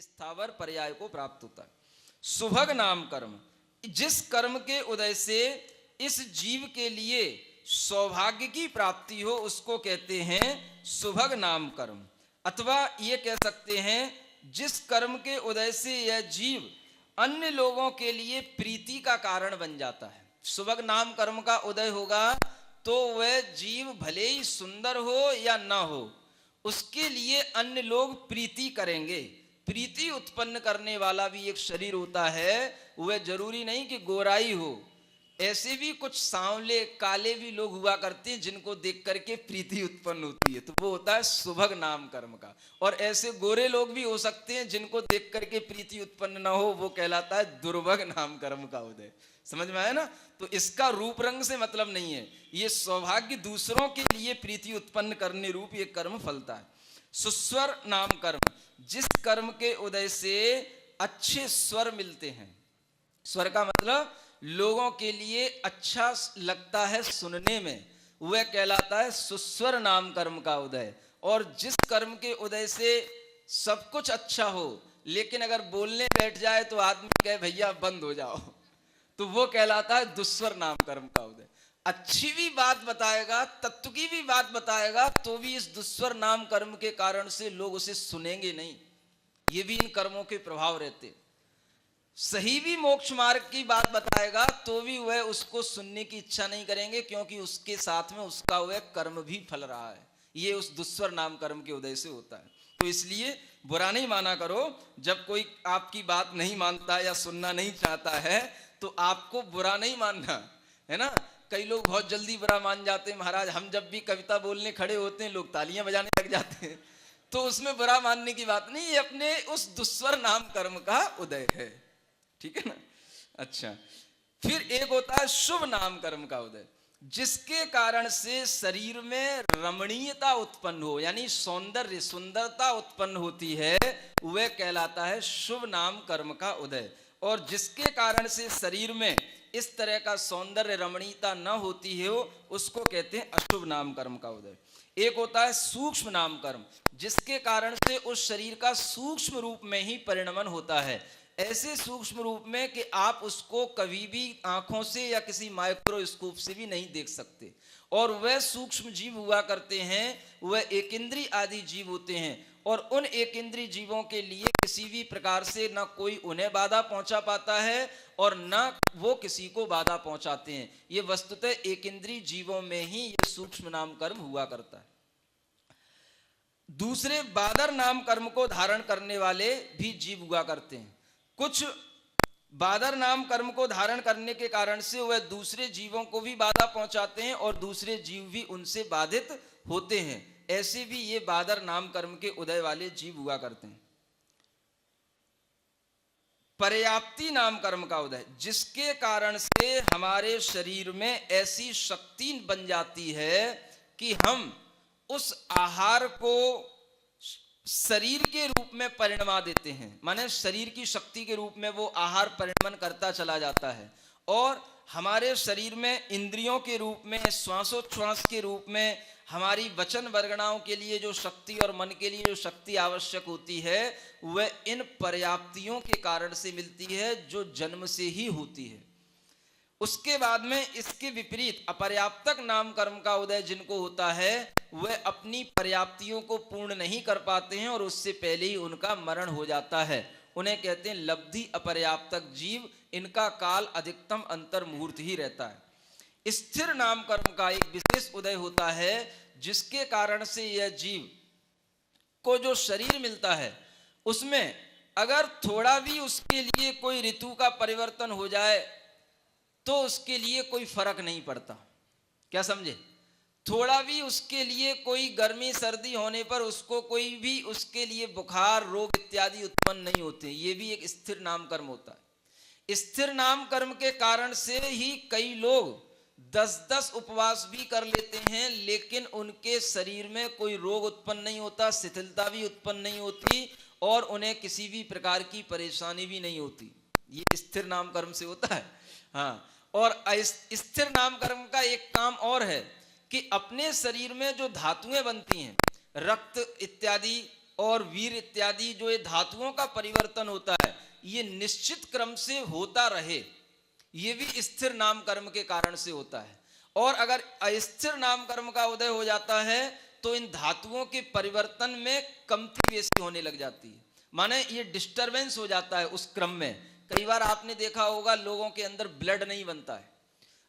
स्थावर पर्याय को प्राप्त होता है। सुभग नाम कर्म, जिस कर्म के उदय से इस जीव के लिए सौभाग्य की प्राप्ति हो उसको कहते हैं सुभग नाम कर्म। अथवा ये कह सकते हैं जिस कर्म के उदय से यह जीव अन्य लोगों के लिए प्रीति का कारण बन जाता है। सुभग नाम कर्म का उदय होगा तो वह जीव भले ही सुंदर हो या ना हो, उसके लिए अन्य लोग प्रीति करेंगे। प्रीति उत्पन्न करने वाला भी एक शरीर होता है, वह जरूरी नहीं कि गोराई हो, ऐसे भी कुछ सांवले काले भी लोग हुआ करते हैं जिनको देख करके प्रीति उत्पन्न होती है, तो वो होता है सुभग नाम कर्म का। और ऐसे गोरे लोग भी हो सकते हैं जिनको देख करके प्रीति उत्पन्न ना हो, वो कहलाता है दुर्भग नाम कर्म का उदय। समझ में आया ना? तो इसका रूप रंग से मतलब नहीं है, ये सौभाग्य दूसरों के लिए प्रीति उत्पन्न करने रूप ये कर्म फलता है। सुस्वर नाम कर्म, जिस कर्म के उदय से अच्छे स्वर मिलते हैं। स्वर का मतलब लोगों के लिए अच्छा लगता है सुनने में, वह कहलाता है सुस्वर नाम कर्म का उदय। और जिस कर्म के उदय से सब कुछ अच्छा हो लेकिन अगर बोलने बैठ जाए तो आदमी कहे भैया बंद हो जाओ, तो वो कहलाता है दुस्वर नाम कर्म का उदय। अच्छी भी बात बताएगा, तत्व की भी बात बताएगा, तो भी इस दुस्वर नाम कर्म के कारण से लोग उसे सुनेंगे नहीं। ये भी इन कर्मों के प्रभाव रहते। सही भी मोक्ष मार्ग की बात बताएगा तो भी वह उसको सुनने की इच्छा नहीं करेंगे, क्योंकि उसके साथ में उसका वह कर्म भी फल रहा है। ये उस दुस्वर नाम कर्म के उदय से होता है। तो इसलिए बुरा नहीं माना करो, जब कोई आपकी बात नहीं मानता या सुनना नहीं चाहता है तो आपको बुरा नहीं मानना है ना। कई लोग बहुत जल्दी बुरा मान जाते हैं, महाराज हम जब भी कविता बोलने खड़े होते हैं लोग तालियां बजाने लग जाते हैं, तो उसमें बुरा मानने की बात नहीं, ये अपने उस दुस्वर नाम कर्म का उदय है। ठीक है ना? अच्छा, फिर एक होता है शुभ नाम कर्म का उदय, जिसके कारण से शरीर में रमणीयता उत्पन्न हो, यानी सौंदर्य सुंदरता उत्पन्न होती है, वह कहलाता है शुभ नाम कर्म का उदय। और जिसके कारण से शरीर में इस तरह का सौंदर्य रमणीयता न होती है उसको कहते हैं अशुभ नाम कर्म का उदय। एक होता है सूक्ष्म नाम कर्म, जिसके कारण से उस शरीर का सूक्ष्म रूप में ही परिणमन होता है। ऐसे सूक्ष्म रूप में कि आप उसको कभी भी आंखों से या किसी माइक्रोस्कोप से भी नहीं देख सकते। और वह सूक्ष्म जीव हुआ करते हैं, वह एक इंद्रिय आदि जीव होते हैं, और उन एक इंद्रिय जीवों के लिए किसी भी प्रकार से न कोई उन्हें बाधा पहुंचा पाता है और न वो किसी को बाधा पहुंचाते हैं। ये वस्तुतः एक इंद्रिय जीवों में ही ये सूक्ष्म नाम कर्म हुआ करता है। दूसरे बादर नाम कर्म को धारण करने वाले भी जीव हुआ करते हैं। कुछ बादर नाम कर्म को धारण करने के कारण से वह दूसरे जीवों को भी बाधा पहुंचाते हैं और दूसरे जीव भी उनसे बाधित होते हैं। ऐसे भी ये बादर नाम कर्म के उदय वाले जीव हुआ करते हैं। पर्याप्ति नाम कर्म का उदय, जिसके कारण से हमारे शरीर में ऐसी शक्ति बन जाती है कि हम उस आहार को शरीर के रूप में परिणमा देते हैं, माने शरीर की शक्ति के रूप में वो आहार परिणमन करता चला जाता है। और हमारे शरीर में इंद्रियों के रूप में, श्वासोच्छ्वास के रूप में, हमारी वचन वर्गणाओं के लिए जो शक्ति और मन के लिए जो शक्ति आवश्यक होती है, वह इन पर्याप्तियों के कारण से मिलती है जो जन्म से ही होती है। उसके बाद में इसके विपरीत अपर्याप्तक नाम कर्म का उदय जिनको होता है, वह अपनी पर्याप्तियों को पूर्ण नहीं कर पाते हैं और उससे पहले ही उनका मरण हो जाता है। उन्हें कहते हैं लब्धि अपर्याप्तक जीव। इनका काल अधिकतम अंतर मुहूर्त ही रहता है। स्थिर नाम कर्म का एक विशेष उदय होता है, जिसके कारण से यह जीव को जो शरीर मिलता है उसमें अगर थोड़ा भी उसके लिए कोई ऋतु का परिवर्तन हो जाए तो उसके लिए कोई फर्क नहीं पड़ता। क्या समझे? थोड़ा भी उसके लिए कोई गर्मी सर्दी होने पर उसको कोई भी उसके लिए बुखार रोग इत्यादि उत्पन्न नहीं होते। ये भी एक स्थिर नाम कर्म होता है। स्थिर नाम कर्म के कारण से ही कई लोग 10-10 उपवास भी कर लेते हैं, लेकिन उनके शरीर में कोई रोग उत्पन्न नहीं होता, शिथिलता भी उत्पन्न नहीं होती और उन्हें किसी भी प्रकार की परेशानी भी नहीं होती। ये स्थिर नाम कर्म से होता है। हाँ, और स्थिर नाम कर्म का एक काम और है कि अपने शरीर में जो धातुएं बनती हैं, रक्त इत्यादि और वीर इत्यादि जो ये धातुओं का परिवर्तन होता है, ये निश्चित क्रम से होता रहे, ये भी स्थिर नाम कर्म के कारण से होता है। और अगर अस्थिर नाम कर्म का उदय हो जाता है तो इन धातुओं के परिवर्तन में कमती बेसी होने लग जाती है, माने ये डिस्टरबेंस हो जाता है उस क्रम में। कई बार आपने देखा होगा लोगों के अंदर ब्लड नहीं बनता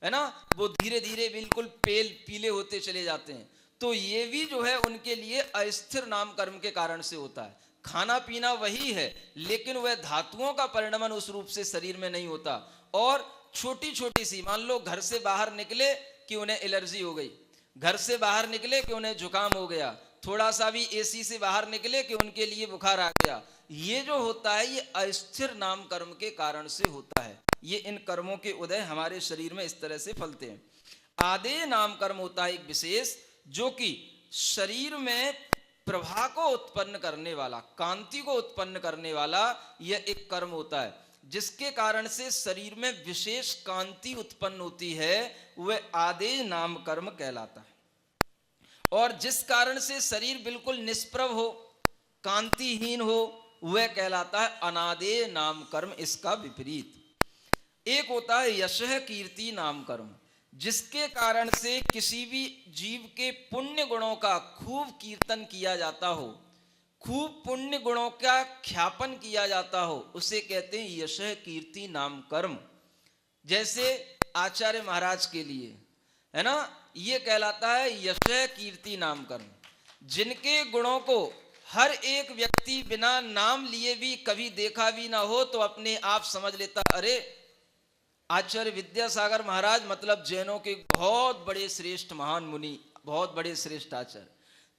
है ना, वो धीरे धीरे बिल्कुल पीले होते चले जाते हैं। तो ये भी जो है उनके लिए अस्थिर नाम कर्म के कारण से होता है। खाना पीना वही है, लेकिन वह धातुओं का परिणमन उस रूप से शरीर में नहीं होता। और छोटी छोटी सी, मान लो घर से बाहर निकले कि उन्हें एलर्जी हो गई, घर से बाहर निकले कि उन्हें जुकाम हो गया, थोड़ा सा भी एसी से बाहर निकले कि उनके लिए बुखार आ गया, ये जो होता है ये अस्थिर नाम कर्म के कारण से होता है। ये इन कर्मों के उदय हमारे शरीर में इस तरह से फलते हैं। आदेय नाम कर्म होता है एक विशेष, जो कि शरीर में प्रभा को उत्पन्न करने वाला, कांति को उत्पन्न करने वाला यह एक कर्म होता है, जिसके कारण से शरीर में विशेष कांति उत्पन्न होती है, वह आदेय नाम कर्म कहलाता है। और जिस कारण से शरीर बिल्कुल निष्प्रभ हो, कांतिहीन हो, वह कहलाता है अनादेय नाम कर्म, इसका विपरीत। एक होता है यशः कीर्ति नाम कर्म, जिसके कारण से किसी भी जीव के पुण्य गुणों का खूब कीर्तन किया जाता हो, खूब पुण्य गुणों का ख्यापन किया जाता हो, उसे कहते हैं यशः कीर्ति नाम कर्म। जैसे आचार्य महाराज के लिए है ना, ये कहलाता है यशः कीर्ति नाम कर्म, जिनके गुणों को हर एक व्यक्ति बिना नाम लिए भी कभी देखा भी ना हो तो अपने आप समझ लेता, अरे आचार्य विद्यासागर महाराज मतलब जैनों के बहुत बड़े श्रेष्ठ महान मुनि, बहुत बड़े श्रेष्ठ आचार्य।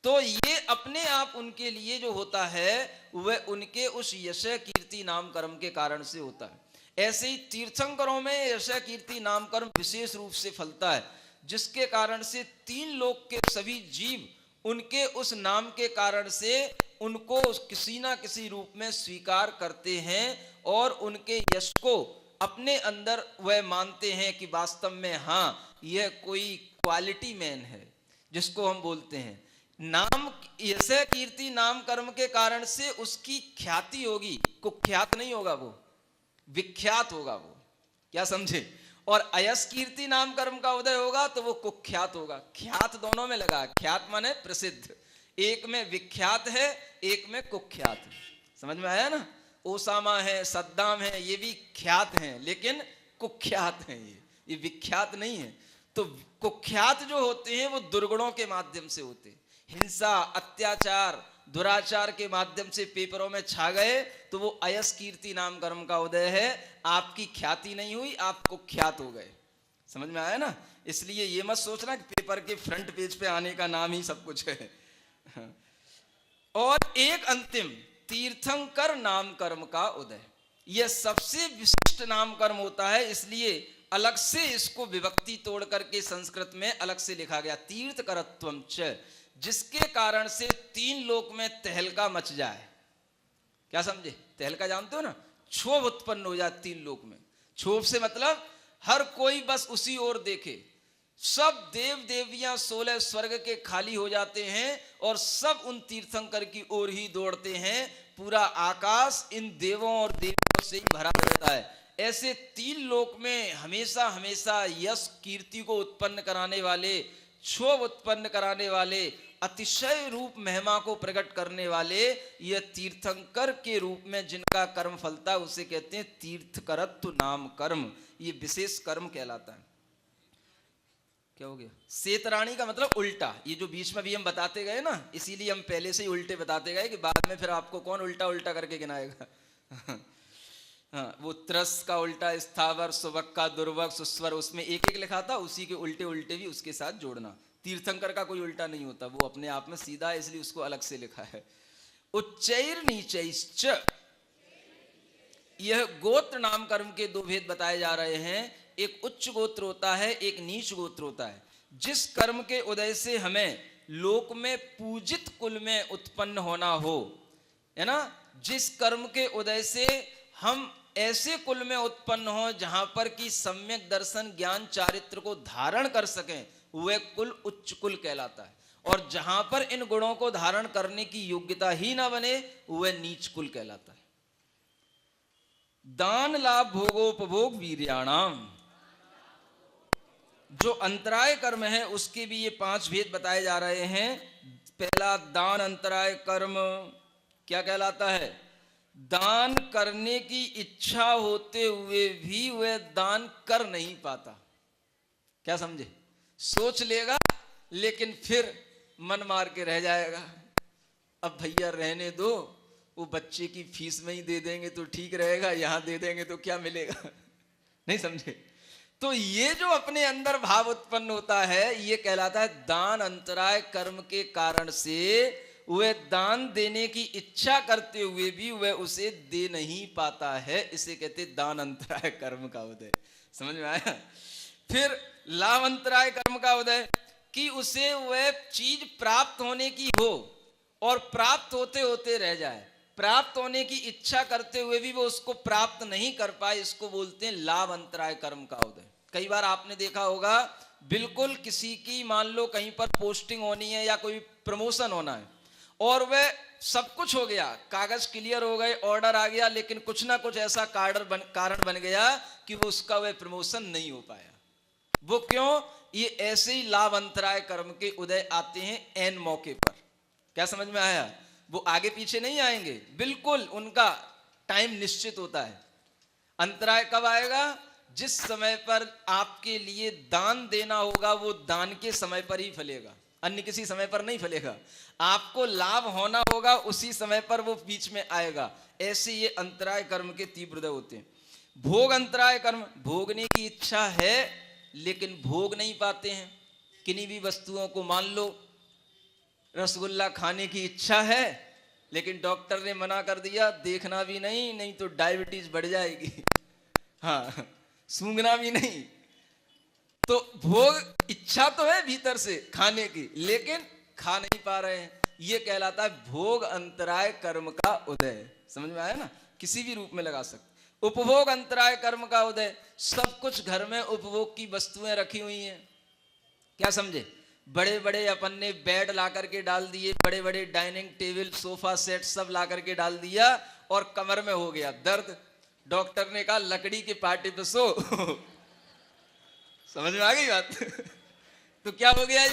तो ये अपने आप उनके लिए जो होता है वह उनके उस यशः कीर्ति नाम कर्म के कारण से होता है। ऐसे ही तीर्थंकरों में यशः कीर्ति नाम कर्म विशेष रूप से फलता है, जिसके कारण से तीन लोक के सभी जीव उनके उस नाम के कारण से उनको किसी ना किसी रूप में स्वीकार करते हैं और उनके यश को अपने अंदर वह मानते हैं कि वास्तव में हाँ यह कोई क्वालिटी मैन है, जिसको हम बोलते हैं नाम यशः कीर्ति नाम कर्म के कारण से उसकी ख्याति होगी, कुख्यात नहीं होगा, वो विख्यात होगा, वो क्या समझे। और अयस कीर्ति नाम कर्म का उदय होगा तो वो कुख्यात होगा। ख्यात दोनों में लगा, ख्यात माने प्रसिद्ध, एक में विख्यात है एक में कुख्यात है, समझ में आया ना। ओसामा है, सद्दाम है, ये भी ख्यात हैं लेकिन कुख्यात हैं, ये विख्यात नहीं है। तो कुख्यात जो होते हैं वो दुर्गुणों के माध्यम से होते हैं, हिंसा अत्याचार दुराचार के माध्यम से पेपरों में छा गए तो वो अयस कीर्ति नाम कर्म का उदय है। आपकी ख्याति नहीं हुई, आप कुख्यात हो गए, समझ में आया ना। इसलिए ये मत सोचना कि पेपर के फ्रंट पेज पे आने का नाम ही सब कुछ है। और एक अंतिम तीर्थंकर नाम कर्म का उदय, यह सबसे विशिष्ट नाम कर्म होता है, इसलिए अलग से इसको विभक्ति तोड़ करके संस्कृत में अलग से लिखा गया तीर्थकरत्वम च, जिसके कारण से तीन लोक में तहलका मच जाए। क्या समझे, तहलका जानते हो ना, क्षोभ उत्पन्न हो जाए तीन लोक में। क्षोभ से मतलब हर कोई बस उसी ओर देखे, सब देव देवियां 16 स्वर्ग के खाली हो जाते हैं और सब उन तीर्थंकर की ओर ही दौड़ते हैं। पूरा आकाश इन देवों और देवियों से ही भरा रहता है। ऐसे तीन लोक में हमेशा हमेशा यश कीर्ति को उत्पन्न कराने वाले, क्षोभ उत्पन्न कराने वाले, अतिशय रूप महिमा को प्रकट करने वाले, यह तीर्थंकर के रूप में जिनका कर्म फलता है उसे कहते हैं तीर्थकरत्व नाम कर्म। ये विशेष कर्म कहलाता है। क्या हो गया, सेतराणी का मतलब उल्टा, ये जो बीच में भी हम बताते गए ना, इसीलिए हम पहले से ही उल्टे बताते गए कि बाद में फिर आपको कौन उल्टा उल्टा करके गिनाएगा। हाँ, वो त्रस का उल्टा स्थावर, सुबक का दुर्वक, सुस्वर, उसमें एक एक लिखा था, उसी के उल्टे उल्टे भी उसके साथ जोड़ना। तीर्थंकर का कोई उल्टा नहीं होता, वो अपने आप में सीधा है, इसलिए उसको अलग से लिखा है। उच्चैर नीचैश्च, यह गोत्र नाम कर्म के दो भेद बताए जा रहे हैं। एक उच्च गोत्र होता है, एक नीच गोत्र होता है। जिस कर्म के उदय से हमें लोक में पूजित कुल में उत्पन्न होना हो, है ना, जिस कर्म के उदय से हम ऐसे कुल में उत्पन्न हो जहां पर कि सम्यक दर्शन ज्ञान चारित्र को धारण कर सकें, वह कुल उच्च कुल कहलाता है। और जहां पर इन गुणों को धारण करने की योग्यता ही ना बने वह नीच कुल कहलाता है। दान लाभ भोगोपभोग वीर्याणाम, जो अंतराय कर्म है उसके भी ये 5 भेद बताए जा रहे हैं। पहला, दान अंतराय कर्म क्या कहलाता है? दान करने की इच्छा होते हुए भी वह दान कर नहीं पाता। क्या समझे? सोच लेगा लेकिन फिर मन मार के रह जाएगा, अब भैया रहने दो, वो बच्चे की फीस में ही दे देंगे तो ठीक रहेगा, यहां दे देंगे तो क्या मिलेगा। नहीं समझे? तो ये जो अपने अंदर भाव उत्पन्न होता है ये कहलाता है दान अंतराय कर्म के कारण से वह दान देने की इच्छा करते हुए भी वह उसे दे नहीं पाता है, इसे कहते दान अंतराय कर्म का उदय। समझ में आया? फिर लाभ अंतराय कर्म का उदय, कि उसे वह चीज प्राप्त होने की हो और प्राप्त होते होते रह जाए, प्राप्त होने की इच्छा करते हुए भी वो उसको प्राप्त नहीं कर पाए, इसको बोलते हैं लाभ अंतराय कर्म का उदय। कई बार आपने देखा होगा, बिल्कुल किसी की मान लो कहीं पर पोस्टिंग होनी है या कोई प्रमोशन होना है और वह सब कुछ हो गया, कागज क्लियर हो गए, ऑर्डर आ गया, लेकिन कुछ ना कुछ ऐसा कारण बन गया कि वो उसका वह प्रमोशन नहीं हो पाया। वो क्यों? ये ऐसे ही लाभ अंतराय कर्म के उदय आते हैं एन मौके पर। क्या समझ में आया? वो आगे पीछे नहीं आएंगे, बिल्कुल उनका टाइम निश्चित होता है। अंतराय कब आएगा? जिस समय पर आपके लिए दान देना होगा वो दान के समय पर ही फलेगा, अन्य किसी समय पर नहीं फलेगा। आपको लाभ होना होगा उसी समय पर वो बीच में आएगा। ऐसे ये अंतराय कर्म के तीव्र होते हैं। भोग अंतराय कर्म, भोगने की इच्छा है लेकिन भोग नहीं पाते हैं। किन्हीं भी वस्तुओं को, मान लो रसगुल्ला खाने की इच्छा है लेकिन डॉक्टर ने मना कर दिया, देखना भी नहीं, नहीं तो डायबिटीज बढ़ जाएगी। हाँ, सूंघना भी नहीं। तो भोग, इच्छा तो है भीतर से खाने की लेकिन खा नहीं पा रहे हैं, ये कहलाता है भोग अंतराय कर्म का उदय। समझ में आया ना? किसी भी रूप में लगा सकते। उपभोग अंतराय कर्म का उदय, सब कुछ घर में उपभोग की वस्तुएं रखी हुई हैं। क्या समझे? बड़े बड़े अपन ने बेड ला करके डाल दिए, बड़े बड़े डाइनिंग टेबल, सोफा सेट सब ला करके डाल दिया और कमर में हो गया दर्द, डॉक्टर ने कहा लकड़ी के पाटे पे सो। समझ में आ गई बात? तो क्या हो गया?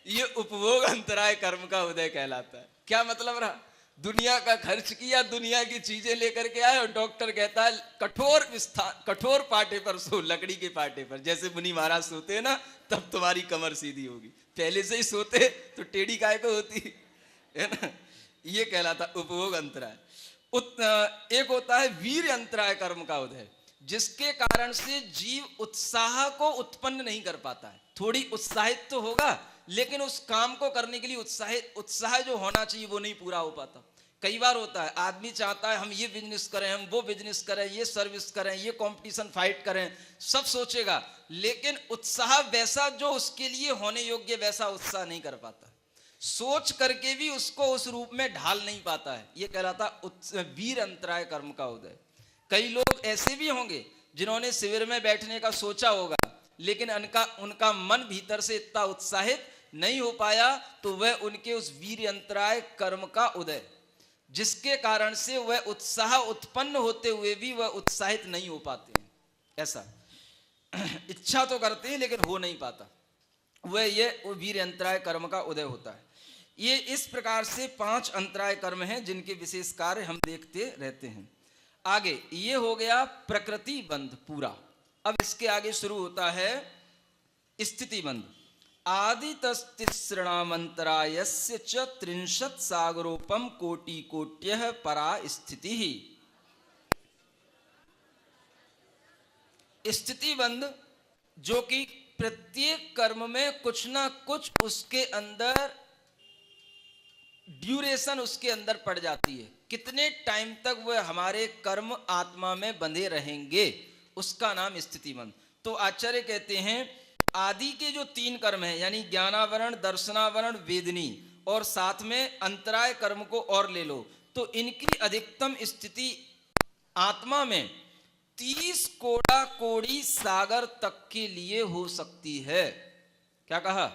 ये उपभोग अंतराय कर्म का उदय कहलाता है। क्या मतलब रहा? दुनिया का खर्च किया, दुनिया की चीजें लेकर के आए और डॉक्टर कहता है कठोर पाटे पर सो, लकड़ी के पाटे पर। जैसे मुनि महाराज सोते हैं ना, तब तुम्हारी कमर सीधी होगी, पहले से ही सोते तो टेढ़ी काय को होती है ना। ये कहलाता उपभोग अंतराय। एक होता है वीर अंतराय कर्म का उदय, जिसके कारण से जीव उत्साह को उत्पन्न नहीं कर पाता है। थोड़ी उत्साहित तो होगा लेकिन उस काम को करने के लिए उत्साह जो होना चाहिए वो नहीं पूरा हो पाता। कई बार होता है, आदमी चाहता है हम ये बिजनेस करें, हम वो बिजनेस करें, ये सर्विस करें, ये कंपटीशन फाइट करें, सब सोचेगा, लेकिन उत्साह वैसा जो उसके लिए होने योग्य वैसा उत्साह नहीं कर पाता। सोच करके भी उसको उस रूप में ढाल नहीं पाता है। ये कहलाता वीर अंतराय कर्म का उदय। कई लोग ऐसे भी होंगे जिन्होंने शिविर में बैठने का सोचा होगा लेकिन उनका मन भीतर से इतना उत्साहित नहीं हो पाया, तो वह उनके उस वीर अंतराय कर्म का उदय, जिसके कारण से वह उत्साह उत्पन्न होते हुए भी वह उत्साहित नहीं हो पाते हैं। ऐसा इच्छा तो करते हैं लेकिन हो नहीं पाता, वह ये वीर अंतराय कर्म का उदय होता है। ये इस प्रकार से 5 अंतराय कर्म हैं जिनके विशेष कार्य हम देखते रहते हैं। आगे ये हो गया प्रकृति बंध पूरा। अब इसके आगे शुरू होता है स्थिति बंध। आदि तस्तिसृणामंतरायस्य च 30 सागरोपम कोटि कोट्यः परा स्थिति ही। स्थिति बंध जो कि प्रत्येक कर्म में कुछ ना कुछ उसके अंदर ड्यूरेशन उसके अंदर पड़ जाती है, कितने टाइम तक वह हमारे कर्म आत्मा में बंधे रहेंगे, उसका नाम स्थिति बंध। तो आचार्य कहते हैं आदि के जो 3 कर्म हैं, यानी ज्ञानावरण, दर्शनावरण, वेदनी, और साथ में अंतराय कर्म को और ले लो, तो इनकी अधिकतम स्थिति आत्मा में 30 कोड़ा कोड़ी सागर तक के लिए हो सकती है। क्या कहा?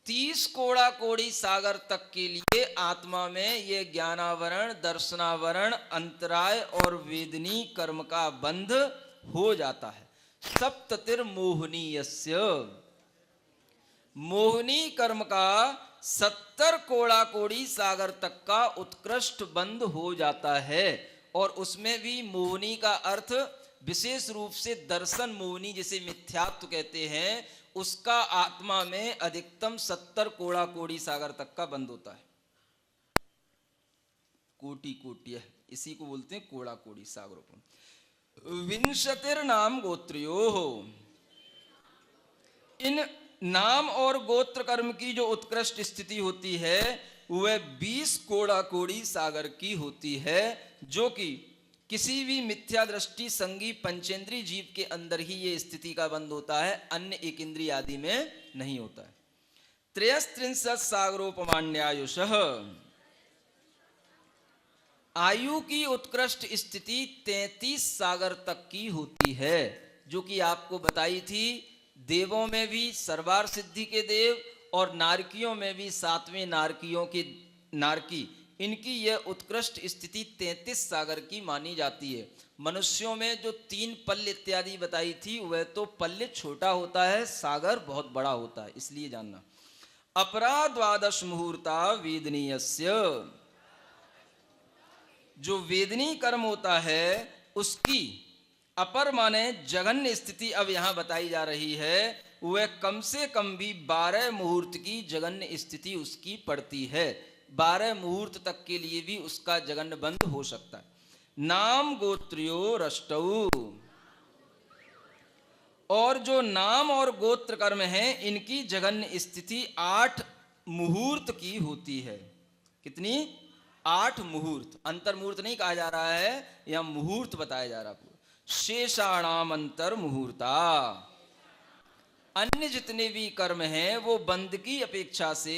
30 कोड़ा कोड़ी सागर तक के लिए आत्मा में ये ज्ञानावरण, दर्शनावरण, अंतराय और वेदनी कर्म का बंध हो जाता है। सप्ततिर मोहनीयस्य, मोहनी कर्म का 70 कोड़ा कोड़ी सागर तक का उत्कृष्ट बंध हो जाता है। और उसमें भी मोहनी का अर्थ विशेष रूप से दर्शन मोहनी, जिसे मिथ्यात्व कहते हैं, उसका आत्मा में अधिकतम 70 कोड़ा कोड़ी सागर तक का बंध होता है। कोटि कोटि, इसी को बोलते हैं कोड़ा कोड़ी सागरों को। विंशतिर नाम गोत्रियो हो, इन नाम और गोत्र कर्म की जो उत्कृष्ट स्थिति होती है वह 20 कोड़ा कोड़ी सागर की होती है, जो कि किसी भी मिथ्या दृष्टि संगी पंचेंद्री जीव के अंदर ही ये स्थिति का बंध होता है, अन्य एक इंद्रिय आदि में नहीं होता है। 33 सागरोपमान्यायुषः, आयु की उत्कृष्ट स्थिति 33 सागर तक की होती है, जो कि आपको बताई थी। देवों में भी सर्वार सिद्धि के देव और नारकियों में भी 7वें नारकियों की नारकी, इनकी यह उत्कृष्ट स्थिति 33 सागर की मानी जाती है। मनुष्यों में जो 3 पल्य इत्यादि बताई थी वह तो पल्य छोटा होता है, सागर बहुत बड़ा होता है, इसलिए जानना। अपरा 12 मुहूर्ता वेदनीयस्य, जो वेदनी कर्म होता है उसकी अपर माने जघन्य स्थिति अब यहां बताई जा रही है। वह कम से कम भी 12 मुहूर्त की जघन्य स्थिति उसकी पड़ती है। 12 मुहूर्त तक के लिए भी उसका जघन्य बंध हो सकता है। नाम गोत्रियो रष्टौ, और जो नाम और गोत्र कर्म हैं इनकी जघन्य स्थिति 8 मुहूर्त की होती है। कितनी? 8 मुहूर्त। अंतर मुहूर्त नहीं कहा जा रहा है, यह मुहूर्त बताया जा रहा है। शेषाणाम अंतर मुहूर्ता, अन्य जितने भी कर्म हैं वो बंध की अपेक्षा से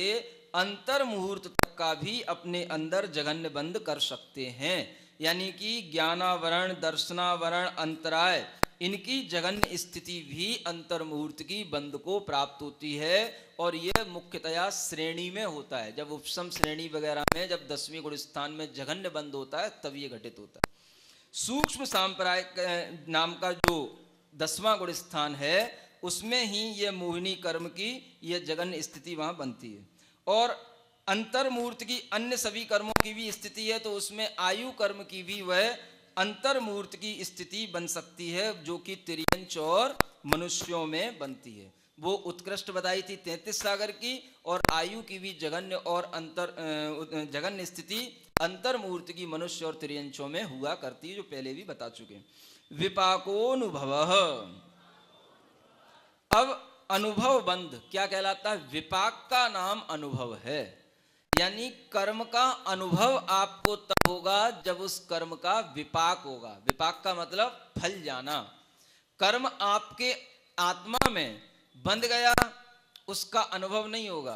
अंतर मुहूर्त तक का भी अपने अंदर जघन्य बंध कर सकते हैं। यानी कि ज्ञानावरण, दर्शनावरण, अंतराय, इनकी जघन्य स्थिति भी अंतर मुहूर्त की बंध को प्राप्त होती है। और यह मुख्यतया श्रेणी में होता है। जब उपसम श्रेणी वगैरह में जब 10वें गुण स्थान में जघन्य बंध होता है तब ये घटित होता है। सूक्ष्म सांप्रायिक नाम का जो 10वां गुण स्थान है उसमें ही यह मोहिनी कर्म की यह जघन्य स्थिति वहां बनती है। और अंतर मुहूर्त की अन्य सभी कर्मों की भी स्थिति है, तो उसमें आयु कर्म की भी वह अंतर मुहूर्त की स्थिति बन सकती है, जो कि तिर्यंच और मनुष्यों में बनती है। वो उत्कृष्ट बताई थी 33 सागर की, और आयु की भी जघन्य और जघन्य स्थिति अंतर मुहूर्त की मनुष्य और तिर्यंचों में हुआ करती है, जो पहले भी बता चुके। विपाकोनुभव, अब अनुभव बंध क्या कहलाता है? विपाक का नाम अनुभव है। यानी कर्म का अनुभव आपको तब होगा जब उस कर्म का विपाक होगा। विपाक का मतलब फल जाना। कर्म आपके आत्मा में बंध गया, उसका अनुभव नहीं होगा।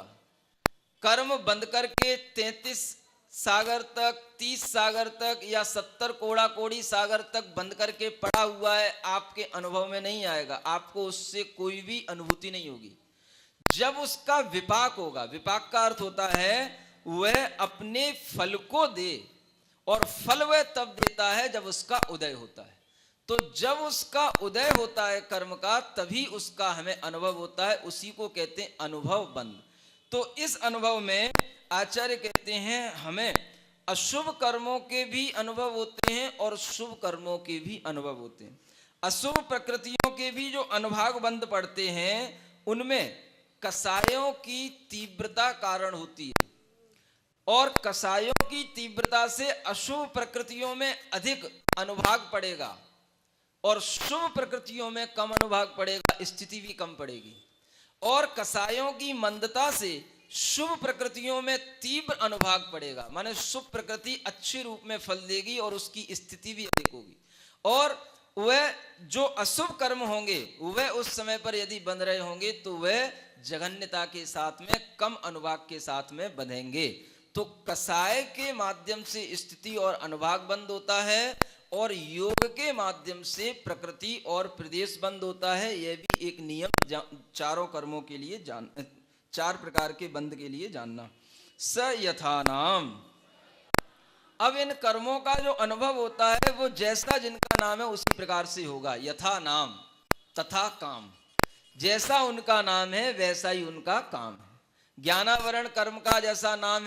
कर्म बंद करके 33 सागर तक, 30 सागर तक या 70 कोड़ा कोड़ी सागर तक बंद करके पड़ा हुआ है, आपके अनुभव में नहीं आएगा। आपको उससे कोई भी अनुभूति नहीं होगी। जब उसका विपाक होगा, विपाक का अर्थ होता है वह अपने फल को दे, और फल वह तब देता है जब उसका उदय होता है। तो जब उसका उदय होता है कर्म का, तभी उसका हमें अनुभव होता है। उसी को कहते हैं अनुभव बंध। तो इस अनुभव में आचार्य कहते हैं हमें अशुभ कर्मों के भी अनुभव होते हैं और शुभ कर्मों के भी अनुभव होते हैं। अशुभ प्रकृतियों के भी जो अनुभाग बंध पड़ते हैं उनमें कसायों की तीव्रता कारण होती है, और कसायों की तीव्रता से अशुभ प्रकृतियों में अधिक अनुभाग पड़ेगा और शुभ प्रकृतियों में कम अनुभाग पड़ेगा, स्थिति भी कम पड़ेगी। और कसायों की मंदता से शुभ प्रकृतियों में तीव्र अनुभाग पड़ेगा, माने शुभ प्रकृति अच्छे रूप में फल देगी और उसकी स्थिति भी अधिक होगी। और वह जो अशुभ कर्म होंगे वह उस समय पर यदि बंध रहे होंगे तो वह जघन्यता के साथ में, कम अनुभाग के साथ में बंधेंगे। तो कसाय के माध्यम से स्थिति और अनुभाग बंद होता है, और योग के माध्यम से प्रकृति और प्रदेश बंद होता है। यह भी एक नियम चारों कर्मों के लिए 4 प्रकार के बंध के लिए जानना। स यथा नाम, अब इन कर्मों का जो अनुभव होता है वो जैसा जिनका नाम है उसी प्रकार से होगा। यथा नाम तथा काम, जैसा उनका नाम है वैसा ही उनका काम है। ज्ञानावरण कर्म का जैसा नाम